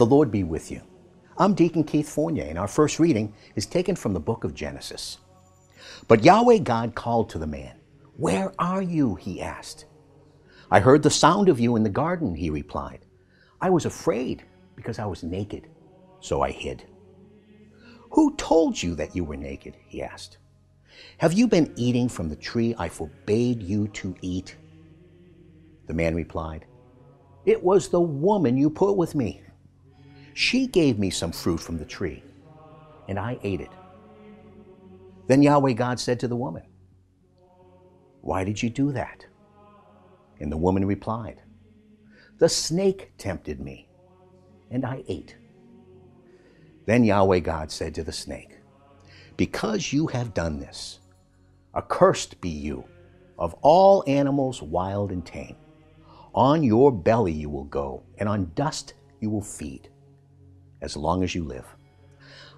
The Lord be with you. I'm Deacon Keith Fournier, and our first reading is taken from the book of Genesis. But Yahweh God called to the man. "Where are you?" he asked. "I heard the sound of you in the garden," he replied. "I was afraid because I was naked, so I hid." "Who told you that you were naked?" he asked. "Have you been eating from the tree I forbade you to eat?" The man replied, "It was the woman you put with me. She gave me some fruit from the tree, and I ate it." Then Yahweh God said to the woman, "Why did you do that?" And the woman replied, "The snake tempted me, and I ate." Then Yahweh God said to the snake, "Because you have done this, accursed be you of all animals wild and tame. On your belly you will go, and on dust you will feed, as long as you live.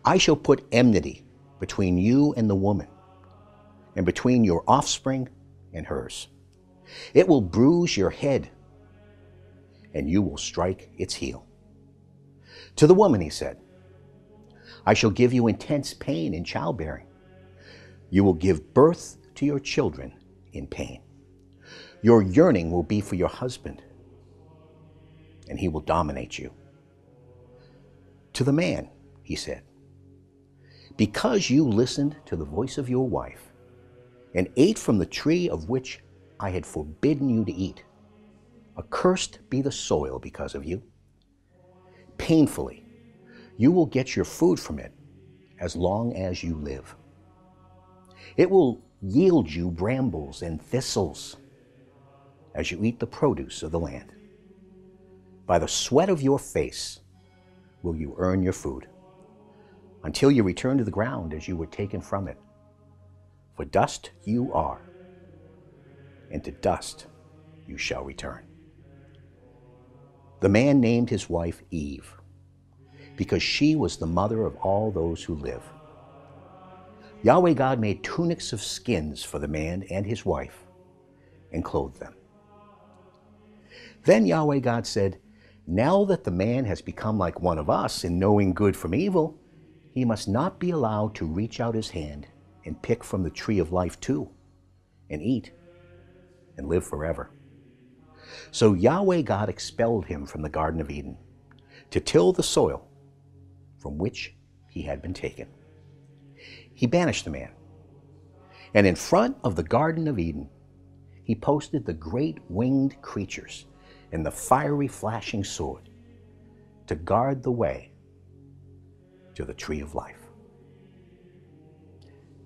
I shall put enmity between you and the woman, and between your offspring and hers. It will bruise your head, and you will strike its heel." To the woman he said, "I shall give you intense pain in childbearing. You will give birth to your children in pain. Your yearning will be for your husband, and he will dominate you." To the man he said, "Because you listened to the voice of your wife and ate from the tree of which I had forbidden you to eat, accursed be the soil because of you. Painfully you will get your food from it as long as you live. It will yield you brambles and thistles as you eat the produce of the land. By the sweat of your face will you earn your food, until you return to the ground as you were taken from it. For dust you are, and to dust you shall return." The man named his wife Eve, because she was the mother of all those who live. Yahweh God made tunics of skins for the man and his wife, and clothed them. Then Yahweh God said, "Now that the man has become like one of us in knowing good from evil, he must not be allowed to reach out his hand and pick from the tree of life too, and eat, and live forever." So Yahweh God expelled him from the Garden of Eden to till the soil from which he had been taken. He banished the man, and in front of the Garden of Eden he posted the great winged creatures and the fiery flashing sword to guard the way to the tree of life.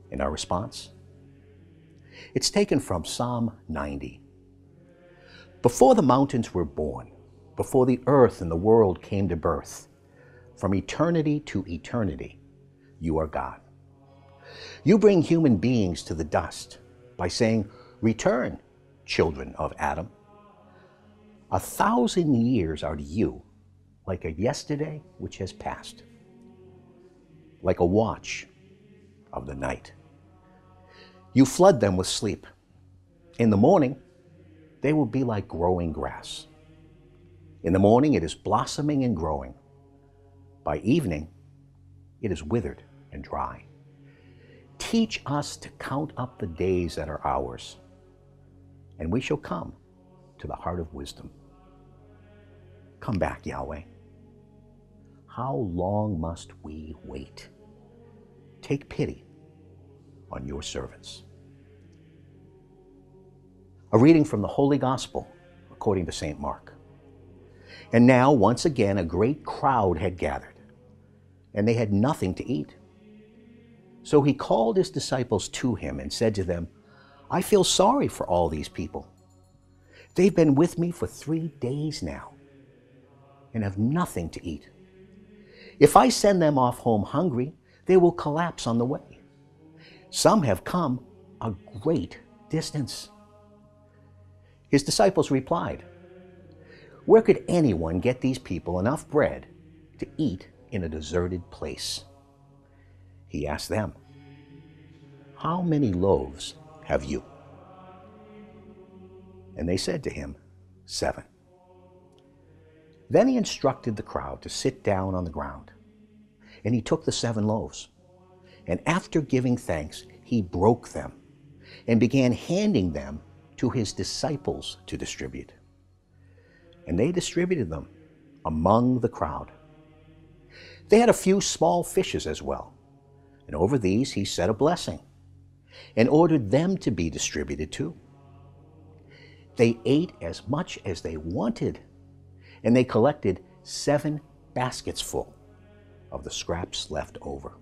In our response, it's taken from Psalm 90. "Before the mountains were born, before the earth and the world came to birth, from eternity to eternity, you are God. You bring human beings to the dust by saying, 'Return, children of Adam.' 1,000 years are to you like a yesterday which has passed, like a watch of the night. You flood them with sleep. In the morning, they will be like growing grass. In the morning, it is blossoming and growing. By evening, it is withered and dry. Teach us to count up the days that are ours, and we shall come to the heart of wisdom. Come back, Yahweh. How long must we wait? Take pity on your servants." A reading from the Holy Gospel according to St. Mark. And now, once again, a great crowd had gathered, and they had nothing to eat. So he called his disciples to him and said to them, "I feel sorry for all these people. They've been with me for 3 days now and have nothing to eat. If I send them off home hungry, they will collapse on the way. Some have come a great distance." His disciples replied, "Where could anyone get these people enough bread to eat in a deserted place?" He asked them, "How many loaves have you?" And they said to him, 7. Then he instructed the crowd to sit down on the ground. And he took the 7 loaves, and after giving thanks, he broke them and began handing them to his disciples to distribute. And they distributed them among the crowd. They had a few small fishes as well, and over these he said a blessing and ordered them to be distributed too. They ate as much as they wanted, and they collected 7 baskets full of the scraps left over.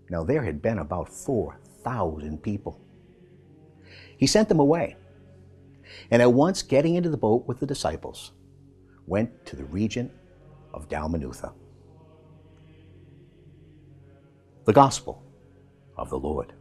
Now there had been about 4,000 people. He sent them away, and at once getting into the boat with the disciples, went to the region of Dalmanutha. The Gospel of the Lord.